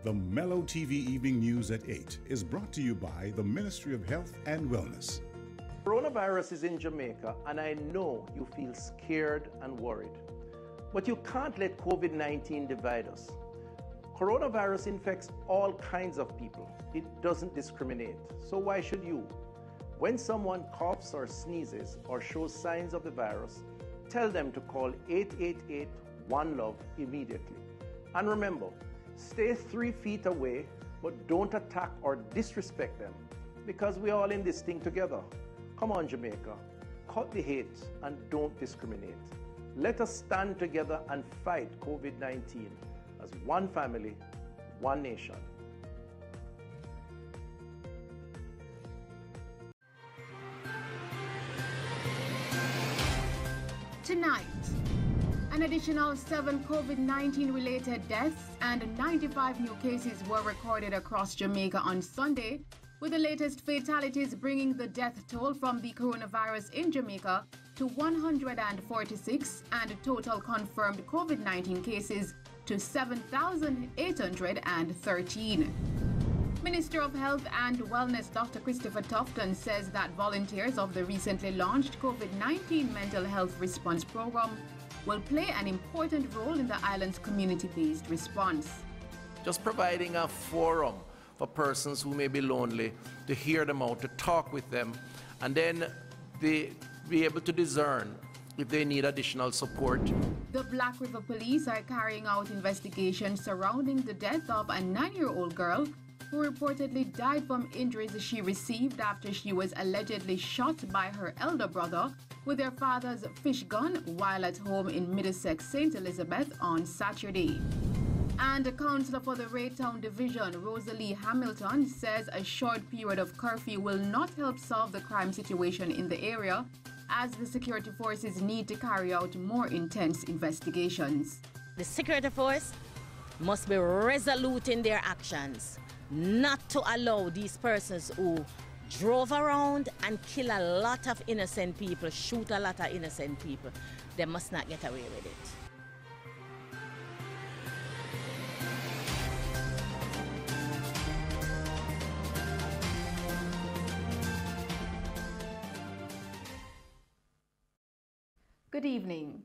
The Mello TV Evening News at 8 is brought to you by the Ministry of Health and Wellness. Coronavirus is in Jamaica, and I know you feel scared and worried. But you can't let COVID-19 divide us. Coronavirus infects all kinds of people. It doesn't discriminate. So why should you? When someone coughs or sneezes or shows signs of the virus, tell them to call 888-1-LOVE immediately. And remember, stay 3 feet away, but don't attack or disrespect them, because we're all in this thing together. Come on, Jamaica, cut the hate and don't discriminate. Let us stand together and fight COVID-19 as one family, one nation. Tonight, an additional 7 COVID-19 related deaths and 95 new cases were recorded across Jamaica on Sunday, with the latest fatalities bringing the death toll from the coronavirus in Jamaica to 146 and total confirmed COVID-19 cases to 7,813. Minister of Health and Wellness Dr. Christopher Tufton says that volunteers of the recently launched COVID-19 mental health response program will play an important role in the island's community-based response. Just providing a forum for persons who may be lonely, to hear them out, to talk with them, and then they be able to discern if they need additional support. The Black River Police are carrying out investigations surrounding the death of a 9-year-old girl who reportedly died from injuries she received after she was allegedly shot by her elder brother with their father's fish gun while at home in Middlesex, St. Elizabeth on Saturday. And a councillor for the Raytown Division, Rosalie Hamilton, says a short period of curfew will not help solve the crime situation in the area, as the security forces need to carry out more intense investigations. The security force must be resolute in their actions, not to allow these persons who drove around and kill a lot of innocent people, shoot a lot of innocent people. They must not get away with it. Good evening.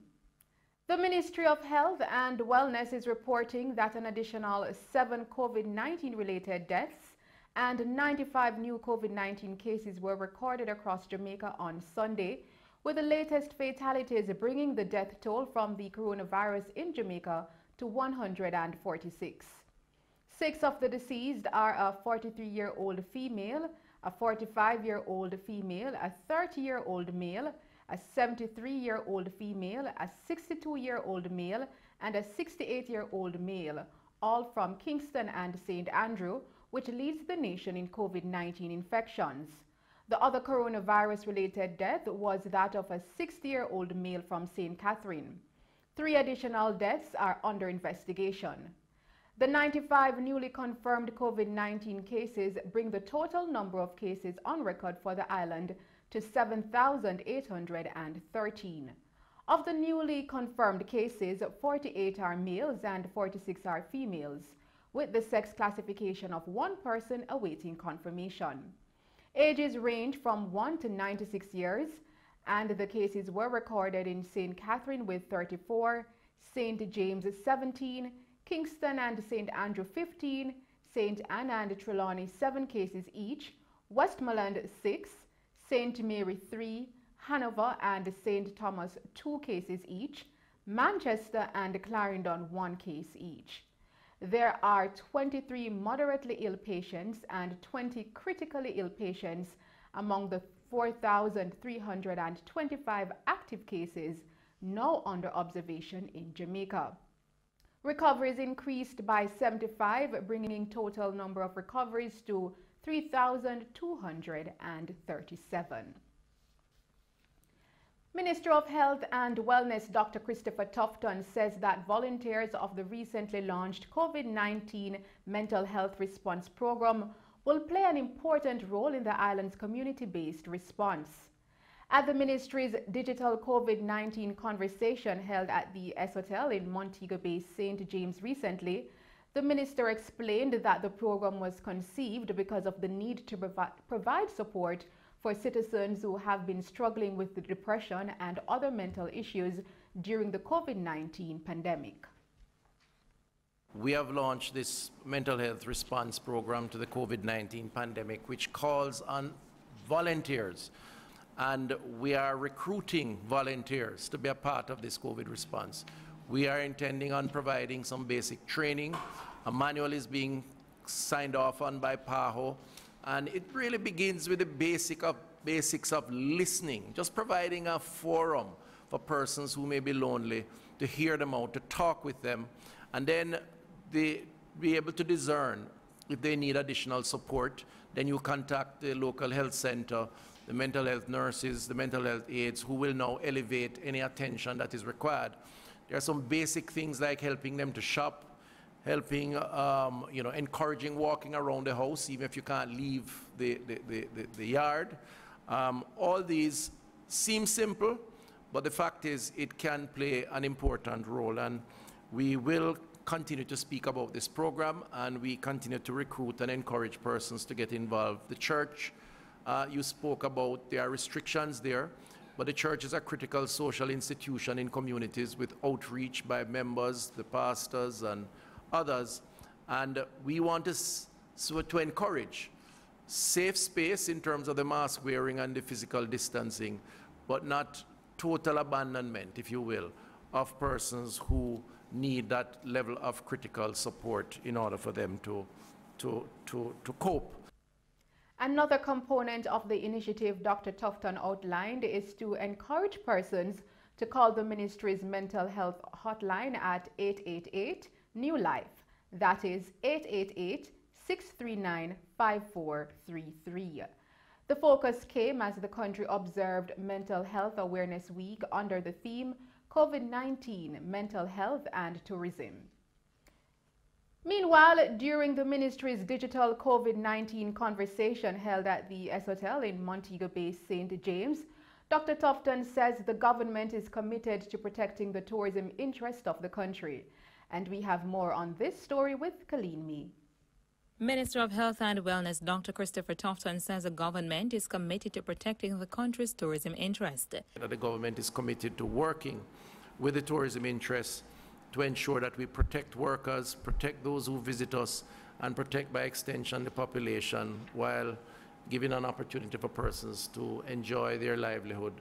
The Ministry of Health and Wellness is reporting that an additional 7 COVID-19 related deaths and 95 new COVID-19 cases were recorded across Jamaica on Sunday, with the latest fatalities bringing the death toll from the coronavirus in Jamaica to 146. 6 of the deceased are a 43-year-old female, a 45-year-old female, a 30-year-old male, a 73-year-old female, a 62-year-old male, and a 68-year-old male, all from Kingston and St. Andrew, which leads the nation in COVID-19 infections. The other coronavirus-related death was that of a 60-year-old male from St. Catherine. 3 additional deaths are under investigation. The 95 newly confirmed COVID-19 cases bring the total number of cases on record for the island to 7,813. Of the newly confirmed cases, 48 are males and 46 are females, with the sex classification of 1 person awaiting confirmation. Ages range from 1 to 96 years, and the cases were recorded in St. Catherine with 34, St. James 17, Kingston and St. Andrew 15, St. Anne and Trelawney 7 cases each, Westmoreland 6, St. Mary 3, Hanover and St. Thomas 2 cases each, Manchester and Clarendon 1 case each. There are 23 moderately ill patients and 20 critically ill patients among the 4,325 active cases now under observation in Jamaica. Recoveries increased by 75, bringing total number of recoveries to 3,237. Minister of Health and Wellness Dr. Christopher Tufton says that volunteers of the recently launched COVID-19 mental health response program will play an important role in the island's community-based response. At the ministry's digital COVID-19 conversation held at the S Hotel in Montego Bay, St. James recently, The minister explained that the program was conceived because of the need to provide support for citizens who have been struggling with the depression and other mental issues during the COVID-19 pandemic. We have launched this mental health response program to the COVID-19 pandemic, which calls on volunteers. And we are recruiting volunteers to be a part of this COVID response. We are intending on providing some basic training. A manual is being signed off on by PAHO, and it really begins with the basics of listening, just providing a forum for persons who may be lonely, to hear them out, to talk with them, and then they be able to discern if they need additional support. Then you contact the local health center, the mental health nurses, the mental health aides, who will now elevate any attention that is required. There are some basic things like helping them to shop, helping, encouraging walking around the house, even if you can't leave the yard. All these seem simple, but the fact is it can play an important role, and we will continue to speak about this program, and we continue to recruit and encourage persons to get involved. The church, you spoke about, there are restrictions there, but the church is a critical social institution in communities with outreach by members, the pastors, and others. And we want to encourage safe space in terms of the mask wearing and the physical distancing, but not total abandonment, if you will, of persons who need that level of critical support in order for them to cope. Another component of the initiative Dr. Tufton outlined is to encourage persons to call the ministry's mental health hotline at 888 New Life. That is 888-639-5433. The focus came as the country observed Mental Health Awareness Week under the theme COVID-19, Mental Health and Tourism. Meanwhile, during the ministry's digital COVID-19 conversation held at the S Hotel in Montego Bay, St. James, Dr. Tufton says the government is committed to protecting the tourism interest of the country. And we have more on this story with Colleen Mee. Minister of Health and Wellness Dr. Christopher Tufton says the government is committed to protecting the country's tourism interest. The government is committed to working with the tourism interests to ensure that we protect workers, protect those who visit us, and protect by extension the population, while giving an opportunity for persons to enjoy their livelihood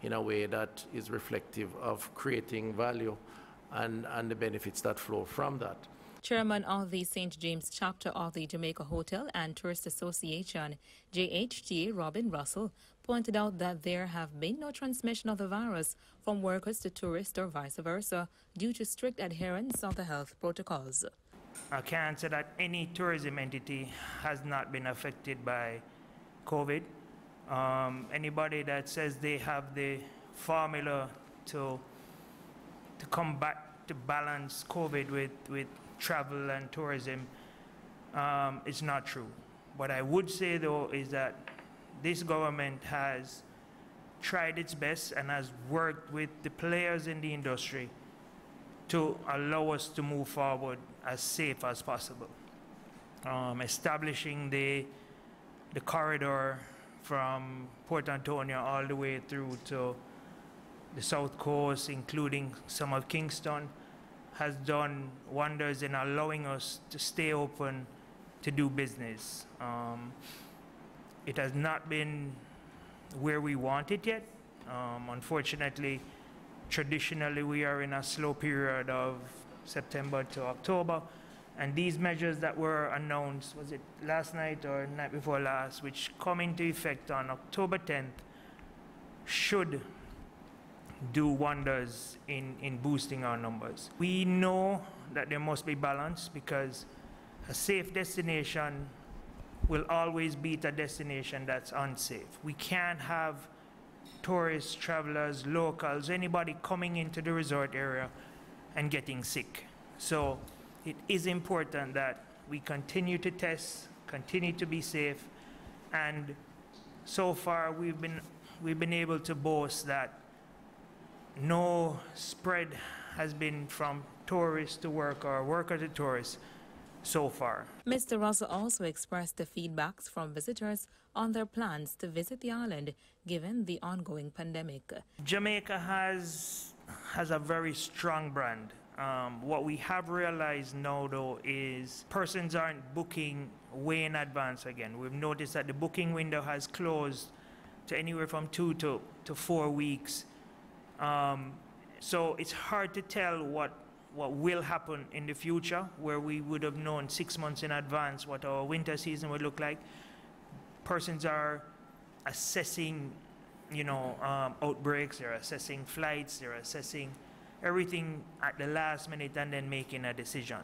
in a way that is reflective of creating value and the benefits that flow from that. Chairman of the St. James chapter of the Jamaica Hotel and Tourist Association, JHTA Robin Russell, pointed out that there have been no transmission of the virus from workers to tourists or vice versa due to strict adherence of the health protocols. I can't say that any tourism entity has not been affected by COVID. Anybody that says they have the formula to come back to balance COVID with travel and tourism, it's not true. What I would say, though, is that this government has tried its best and has worked with the players in the industry to allow us to move forward as safe as possible. Establishing the corridor from Port Antonio all the way through to the South Coast, including some of Kingston, has done wonders in allowing us to stay open to do business. It has not been where we want it yet. Unfortunately, traditionally we are in a slow period of September to October, and these measures that were announced, was it last night or night before last, which come into effect on October 10th, should do wonders in boosting our numbers. We know that there must be balance, because a safe destination will always beat a destination that's unsafe. We can't have tourists, travelers, locals, anybody coming into the resort area and getting sick. So it is important that we continue to test, continue to be safe, and so far we've been able to boast that no spread has been from tourist to worker or worker to tourist, so far. Mr. Russell also expressed the feedbacks from visitors on their plans to visit the island given the ongoing pandemic. Jamaica has a very strong brand. What we have realized now, though, is persons aren't booking way in advance again. We've noticed that the booking window has closed to anywhere from 2 to 4 weeks. So it's hard to tell what will happen in the future, where we would have known 6 months in advance what our winter season would look like. Persons are assessing, outbreaks, they're assessing flights, they're assessing everything at the last minute and then making a decision.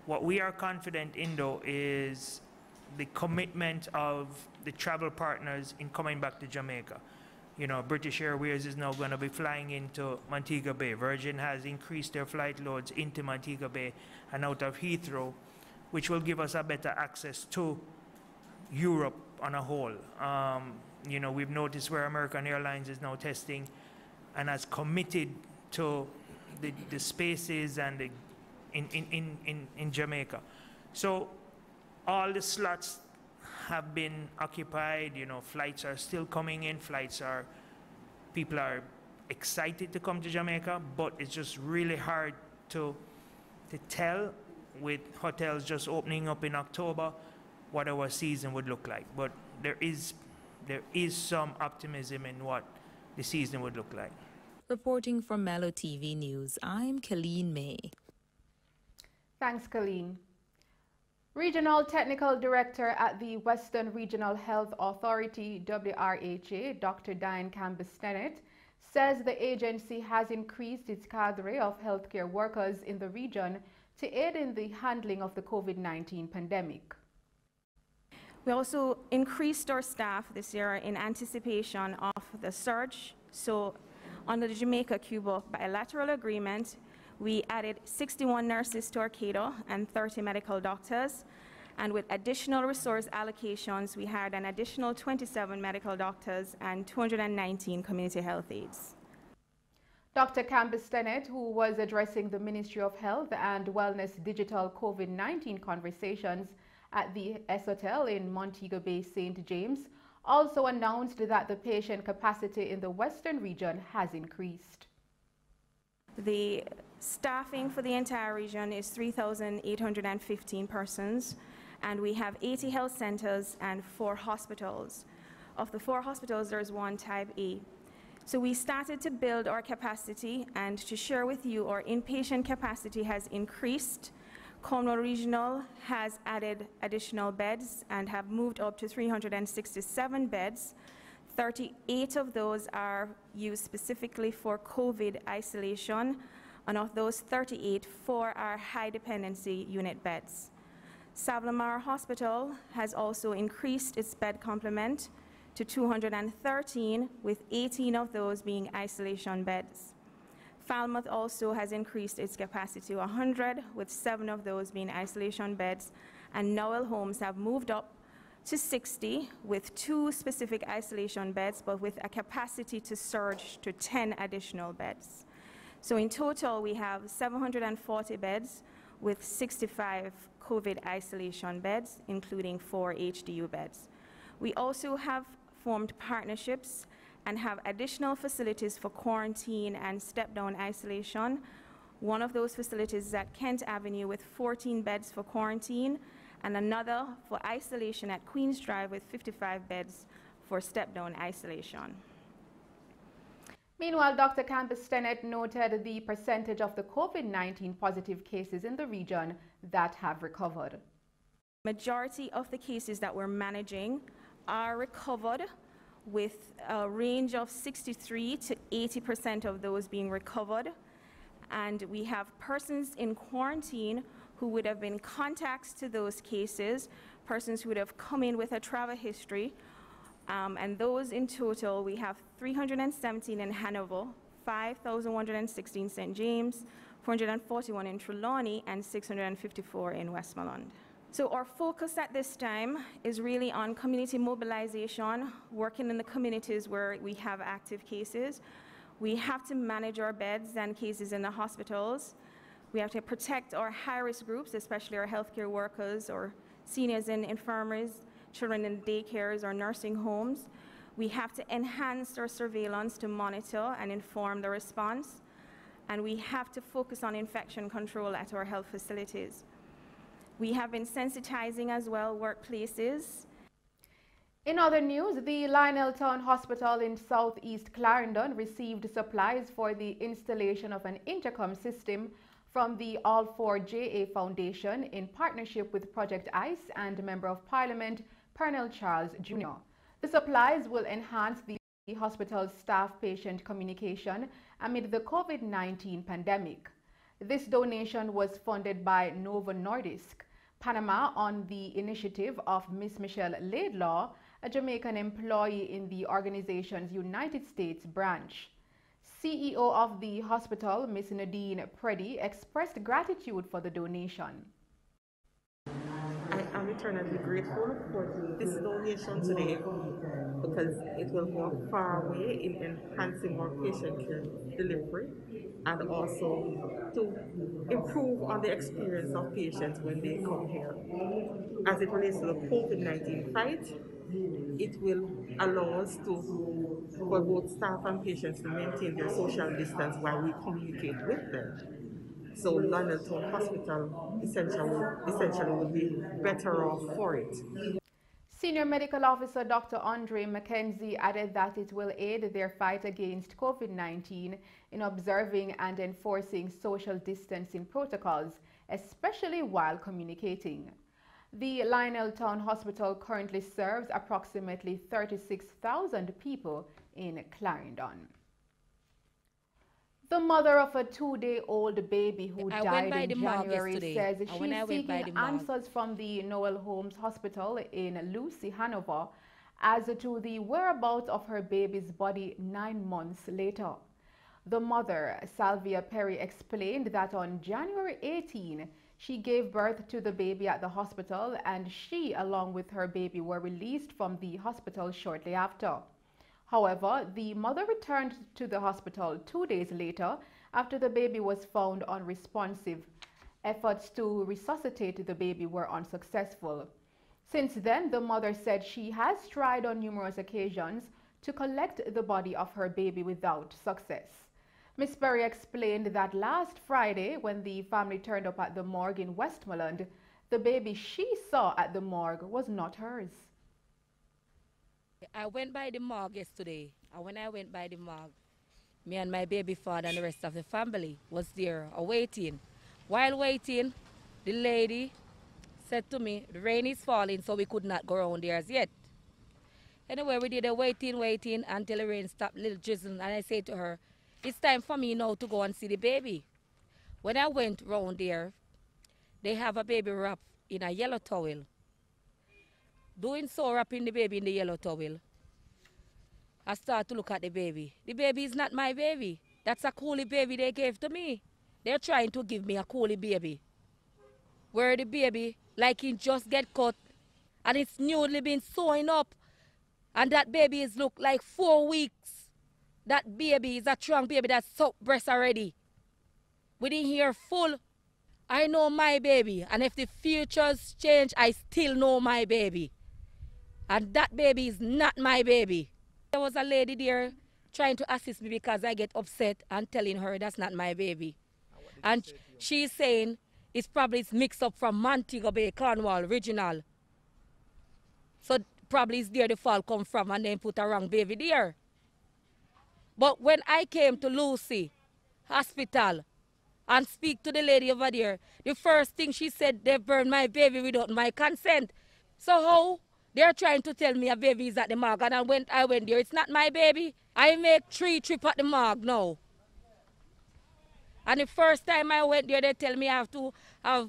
What we are confident in, though, is the commitment of the travel partners in coming back to Jamaica. British Airways is now going to be flying into Montego Bay. Virgin has increased their flight loads into Montego Bay and out of Heathrow, which will give us a better access to Europe on a whole. We've noticed where American Airlines is now testing and has committed to the spaces and in Jamaica. So all the slots have been occupied. Flights are still coming in. People are excited to come to Jamaica, but it's just really hard to tell, with hotels just opening up in October, what our season would look like. But there is some optimism in what the season would look like. Reporting from Mello TV News, I'm Colleen May. Thanks, Colleen. Regional Technical Director at the Western Regional Health Authority, WRHA, Dr. Diane Campbell-Stennett, says the agency has increased its cadre of healthcare workers in the region to aid in the handling of the COVID-19 pandemic. We also increased our staff this year in anticipation of the surge. So under the Jamaica-Cuba bilateral agreement, we added 61 nurses to our cadre and 30 medical doctors. And with additional resource allocations, we hired an additional 27 medical doctors and 219 community health aides. Dr. Campbell-Stennett, who was addressing the Ministry of Health and Wellness digital COVID-19 conversations at the S Hotel in Montego Bay, St. James, also announced that the patient capacity in the Western region has increased. The staffing for the entire region is 3,815 persons, and we have 80 health centers and 4 hospitals. Of the 4 hospitals, there's 1 type A. So we started to build our capacity, and to share with you, our inpatient capacity has increased. Cornwall Regional has added additional beds and have moved up to 367 beds. 38 of those are used specifically for COVID isolation, and of those 38, 4 are high dependency unit beds. Savlamar Hospital has also increased its bed complement to 213, with 18 of those being isolation beds. Falmouth also has increased its capacity to 100, with 7 of those being isolation beds, and Nowell Homes have moved up to 60, with 2 specific isolation beds, but with a capacity to surge to 10 additional beds. So in total, we have 740 beds with 65 COVID isolation beds, including 4 HDU beds. We also have formed partnerships and have additional facilities for quarantine and step-down isolation. One of those facilities is at Kent Avenue with 14 beds for quarantine, and another for isolation at Queens Drive with 55 beds for step-down isolation. Meanwhile, Dr. Campbell-Stennett noted the percentage of the COVID-19 positive cases in the region that have recovered. Majority of the cases that we're managing are recovered, with a range of 63 to 80% of those being recovered. And we have persons in quarantine who would have been contacts to those cases, persons who would have come in with a travel history, and those in total, we have 317 in Hanover, 5,116 St. James, 441 in Trelawney, and 654 in Westmoreland. So our focus at this time is really on community mobilization, working in the communities where we have active cases. We have to manage our beds and cases in the hospitals. We have to protect our high-risk groups, especially our healthcare workers or seniors in infirmaries, children in daycares or nursing homes. We have to enhance our surveillance to monitor and inform the response. And we have to focus on infection control at our health facilities. We have been sensitizing as well workplaces. In other news, the Lionel Town Hospital in southeast Clarendon received supplies for the installation of an intercom system from the All4JA Foundation in partnership with Project ICE and Member of Parliament Pernell Charles Jr. The supplies will enhance the hospital's staff-patient communication amid the COVID-19 pandemic. This donation was funded by Novo Nordisk, Panama, on the initiative of Miss Michelle Laidlaw, a Jamaican employee in the organization's United States branch. CEO of the hospital, Miss Nadine Preddy, expressed gratitude for the donation. I am eternally grateful for this donation today because it will go a far way in enhancing our patient care delivery and also to improve on the experience of patients when they come here. As it relates to the COVID-19 fight, it will allow us for both staff and patients to maintain their social distance while we communicate with them. So Lionel Town Hospital essentially will be better off for it. Senior Medical Officer Dr. Andre McKenzie added that it will aid their fight against COVID-19 in observing and enforcing social distancing protocols, especially while communicating. The Lionel Town Hospital currently serves approximately 36,000 people in Clarendon. The mother of a 2-day-old baby who died in January says she's seeking answers from the Noel Holmes Hospital in Lucy, Hanover, as to the whereabouts of her baby's body 9 months later. The mother, Salvia Perry, explained that on January 18, she gave birth to the baby at the hospital, and she, along with her baby, were released from the hospital shortly after. However, the mother returned to the hospital 2 days later after the baby was found unresponsive. Efforts to resuscitate the baby were unsuccessful. Since then, the mother said she has tried on numerous occasions to collect the body of her baby without success. Ms. Perry explained that last Friday, when the family turned up at the morgue in Westmoreland, the baby she saw at the morgue was not hers. I went by the morgue yesterday, and when I went by the morgue, me and my baby father and the rest of the family was there waiting. While waiting, the lady said to me, the rain is falling, so we could not go around there as yet. Anyway, we did a waiting until the rain stopped, little drizzling, and I said to her, it's time for me now to go and see the baby. When I went round there, they have a baby wrapped in a yellow towel. Doing so, wrapping the baby in the yellow towel, I start to look at the baby. The baby is not my baby. That's a coolie baby they gave to me. They're trying to give me a coolie baby. Where the baby, like he just get cut, and it's newly been sewn up, and that baby is look like 4 weeks. That baby is a trunk baby that's sucked breast already. We didn't hear full. I know my baby, and if the futures change, I still know my baby. And that baby is not my baby. There was a lady there trying to assist me because I get upset and telling her that's not my baby. And she's saying it's probably mixed up from Montego Bay, Cornwall, original. So probably it's there the fall come from and then put a wrong baby there. But when I came to Lucy Hospital and speak to the lady over there, the first thing she said, they burned my baby without my consent. So how? They're trying to tell me a baby is at the morgue, and I went there. It's not my baby. I make 3 trips at the morgue now. And the first time I went there, they tell me I have to have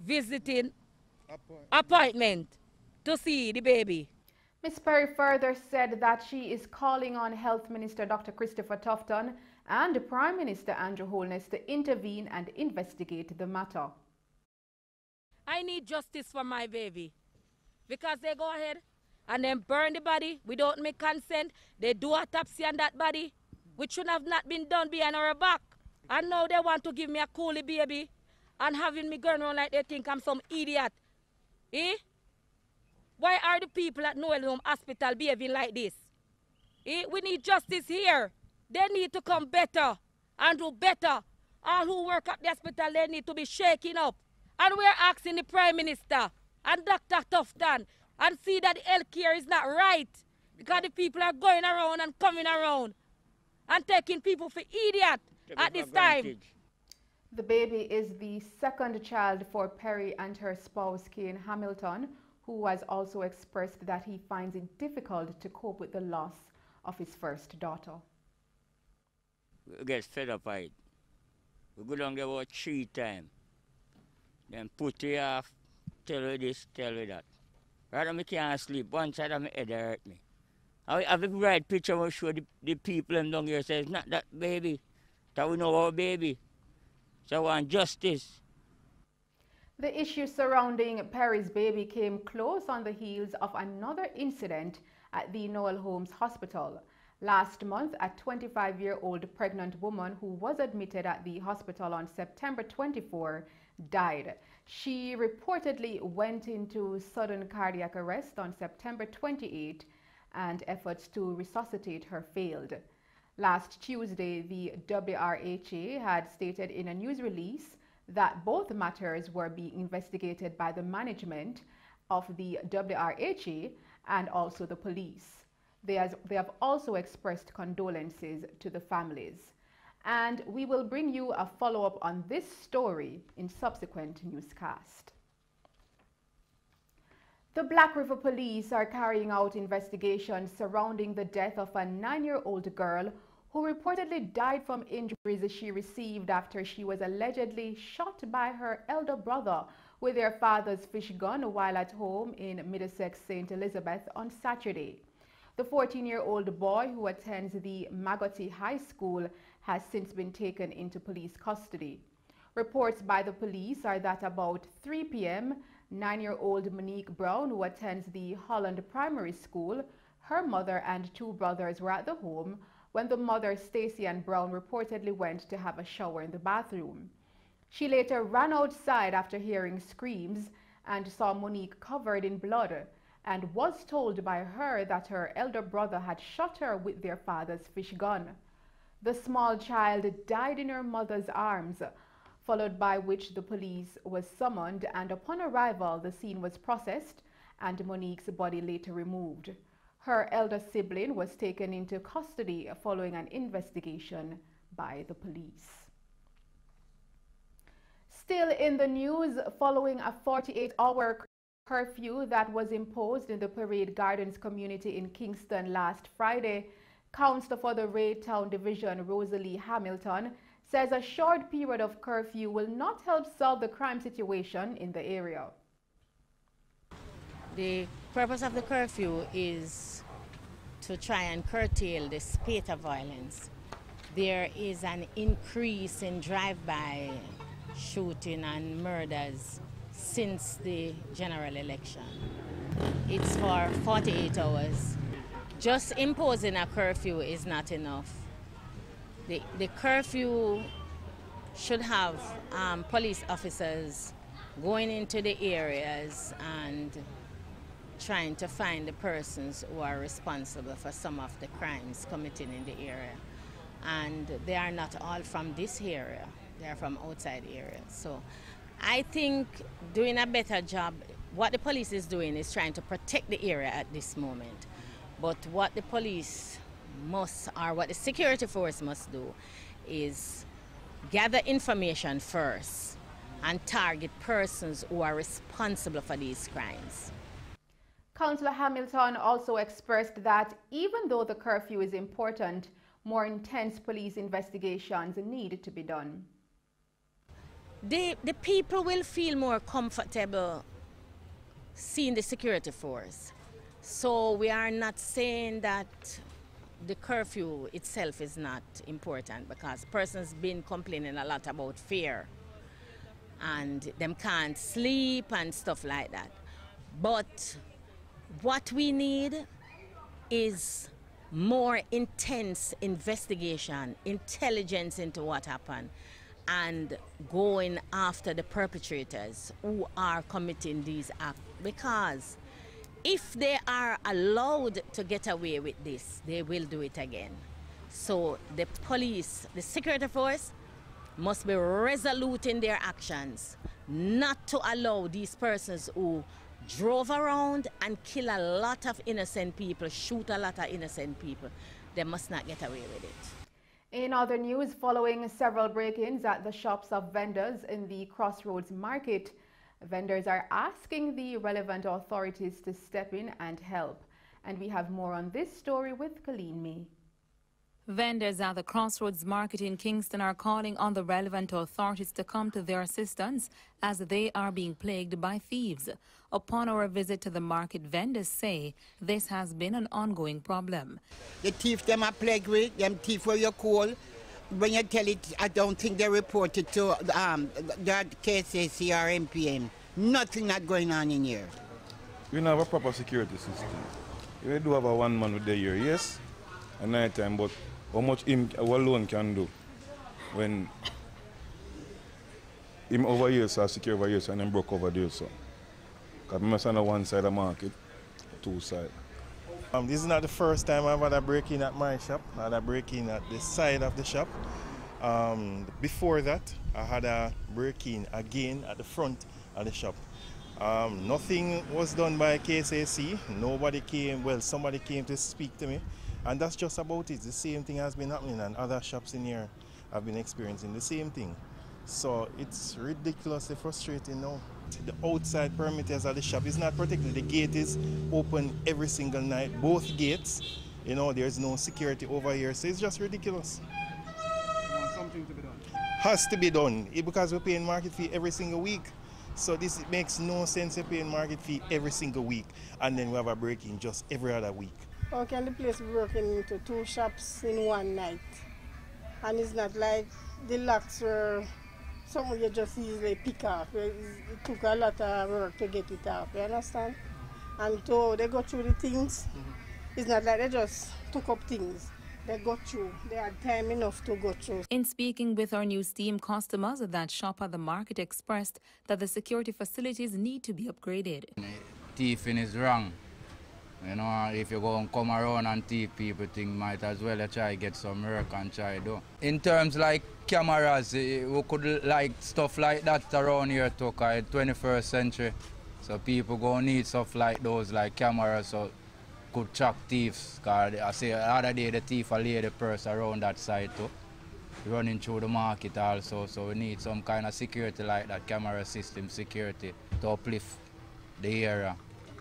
visiting appointment to see the baby. Ms. Perry further said that she is calling on Health Minister Dr. Christopher Tufton and Prime Minister Andrew Holness to intervene and investigate the matter. I need justice for my baby. Because they go ahead and then burn the body without my consent. They do autopsy on that body, which should have not been done behind our back. And now they want to give me a coolie baby and having me going around like they think I'm some idiot. Eh? Why are the people at Noel Home Hospital behaving like this? Eh? We need justice here. They need to come better and do better. All who work at the hospital, they need to be shaking up. And we're asking the Prime Minister and Dr. Tufton and see that the health care is not right. Because the people are going around and coming around and taking people for idiot at this time. The baby is the second child for Perry and her spouse, Kane Hamilton, who has also expressed that he finds it difficult to cope with the loss of his first daughter. We get fed up by it. We go down there about 3 times. Then put you off, tell you this, tell you that. Rather me can't sleep. One side of my head hurt me. I have a bright picture where show the people down here say it's not that baby. That we know our baby. So I want justice. The issue surrounding Perry's baby came close on the heels of another incident at the Noel Holmes Hospital. Last month, a 25-year-old pregnant woman who was admitted at the hospital on September 24 died. She reportedly went into sudden cardiac arrest on September 28 and efforts to resuscitate her failed. Last Tuesday, the WRHA had stated in a news release that both matters were being investigated by the management of the WRHA and also the police. They have also expressed condolences to the families. And we will bring you a follow-up on this story in subsequent newscast. The Black River Police are carrying out investigations surrounding the death of a 9-year-old girl who reportedly died from injuries she received after she was allegedly shot by her elder brother with their father's fish gun while at home in Middlesex, St. Elizabeth on Saturday. The 14-year-old boy who attends the Magotty High School has since been taken into police custody. Reports by the police are that about 3 p.m., 9-year-old Monique Brown, who attends the Holland Primary School, her mother and 2 brothers were at the home when the mother, Stacy Ann Brown, reportedly went to have a shower in the bathroom. She later ran outside after hearing screams and saw Monique covered in blood and was told by her that her elder brother had shot her with their father's fish gun. The small child died in her mother's arms, followed by which the police was summoned, and upon arrival the scene was processed and Monique's body later removed. Her elder sibling was taken into custody following an investigation by the police. Still in the news, following a 48-hour curfew that was imposed in the Parade Gardens community in Kingston last Friday, Councillor for the Raytown Division, Rosalie Hamilton, says a short period of curfew will not help solve the crime situation in the area. The purpose of the curfew is to try and curtail the spate of violence. There is an increase in drive-by shooting and murders since the general election. It's for 48 hours. Just imposing a curfew is not enough. The curfew should have police officers going into the areas and trying to find the persons who are responsible for some of the crimes committed in the area. And they are not all from this area, they are from outside areas. So I think doing a better job, what the police is doing is trying to protect the area at this moment. But what the police must, or what the security force must do, is gather information first and target persons who are responsible for these crimes. Councillor Hamilton also expressed that even though the curfew is important, more intense police investigations need to be done. The people will feel more comfortable seeing the security force. So we are not saying that the curfew itself is not important, because persons been complaining a lot about fear and them can't sleep and stuff like that. But what we need is more intense investigation, intelligence into what happened, and going after the perpetrators who are committing these acts. Because if they are allowed to get away with this, they will do it again. So the police, the security force, must be resolute in their actions, not to allow these persons who drove around and kill a lot of innocent people, shoot a lot of innocent people. They must not get away with it. In other news, following several break-ins at the shops of vendors in the Crossroads Market, vendors are asking the relevant authorities to step in and help. And we have more on this story with Colleen May. Vendors at the Crossroads Market in Kingston are calling on the relevant authorities to come to their assistance as they are being plagued by thieves. Upon our visit to the market, vendors say this has been an ongoing problem. The thief them are plagued with, them thief where you call. When you tell it, I don't think they report it to that KCC or MPM. Nothing not going on in here. We don't have a proper security system. We do have a one man with the year, yes, at night time, but how much him alone can do when him over here, so secure over here, so and then broke over there, so. Because we must on one side of the market, two sides. This is not the first time I've had a break-in at my shop. I had a break-in at the side of the shop. Before that, I had a break-in again at the front of the shop. Nothing was done by KCC. Nobody came, well, somebody came to speak to me. And that's just about it. The same thing has been happening, and other shops in here have been experiencing the same thing. So it's ridiculously frustrating now. The outside perimeters of the shop is not protected. The gate is open every single night, both gates. You know, there's no security over here, so it's just ridiculous. You want something to be done? Has to be done, because we're paying market fee every single week. So this makes no sense to paying market fee every single week, and then we have a break-in just every other week. How can the place be broken into two shops in one night? And it's not like the locks were something you just easily pick off. It took a lot of work to get it off, you understand? And so they go through the things. It's not like they just took up things. They got through. They had time enough to go through. In speaking with our news team, customers that shop at the market expressed that the security facilities need to be upgraded. Thieving is wrong. You know, if you go and come around and thief, people think might as well try get some work and try do. In terms like cameras, we could like stuff like that around here too, because 21st century. So people gonna need stuff like those, like cameras, so could track thieves. Cause I say the other day the thief lay the purse around that side too, running through the market also. So we need some kind of security like that, camera system security, to uplift the area.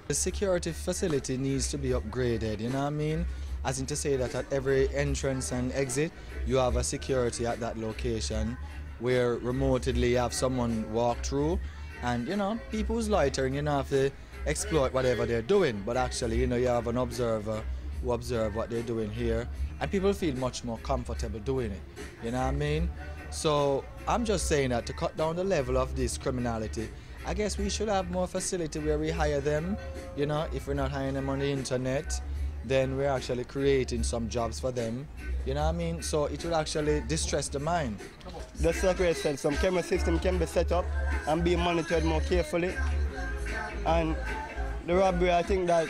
The security facility needs to be upgraded, you know what I mean? As in to say that at every entrance and exit, you have a security at that location where remotely you have someone walk through, and you know, people who's loitering, you don't have to exploit whatever they're doing, but actually, you know, you have an observer who observe what they're doing here, and people feel much more comfortable doing it, you know what I mean? So I'm just saying that to cut down the level of this criminality, I guess we should have more facility where we hire them. You know, if we're not hiring them on the internet, then we're actually creating some jobs for them. You know what I mean? So it will actually distress the mind. That's like I said, some camera system can be set up and be monitored more carefully. And the robbery, I think that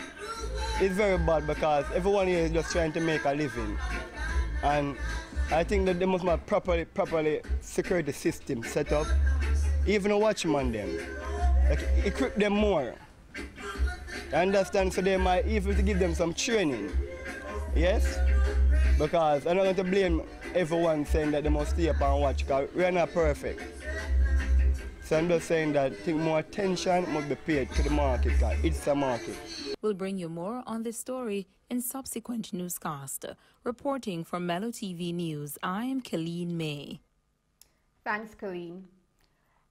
is very bad because everyone here is just trying to make a living. And I think that there must be a properly security system set up. Even a watchman them, like, equip them more. I understand, so they might even to give them some training. Yes? Because I'm not going to blame everyone saying that they must stay up and watch, because we're not perfect. So I'm just saying that I think more attention must be paid to the market, because it's a market. We'll bring you more on this story in subsequent newscast. Reporting from Mello TV News, I am Colleen May. Thanks, Colleen.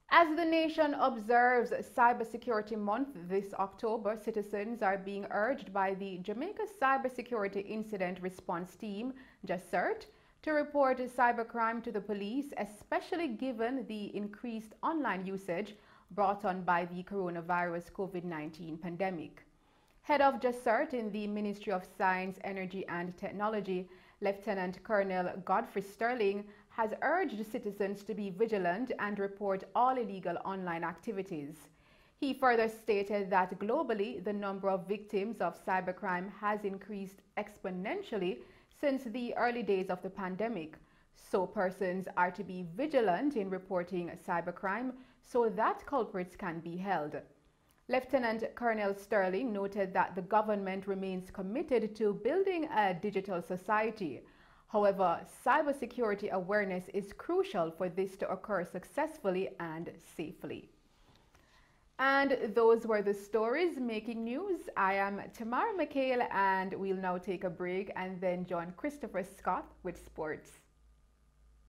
As the nation observes Cybersecurity Month this October, citizens are being urged by the Jamaica Cybersecurity Incident Response Team, JACERT, to report cybercrime to the police, especially given the increased online usage brought on by the coronavirus COVID-19 pandemic. Head of JASERT in the Ministry of Science, Energy and Technology, Lieutenant Colonel Godfrey Sterling, has urged citizens to be vigilant and report all illegal online activities. He further stated that globally, the number of victims of cybercrime has increased exponentially since the early days of the pandemic. So persons are to be vigilant in reporting cybercrime so that culprits can be held. Lieutenant Colonel Sterling noted that the government remains committed to building a digital society. However, cybersecurity awareness is crucial for this to occur successfully and safely. And those were the stories making news. I am Tamara McHale, and we'll now take a break and then join Christopher Scott with sports.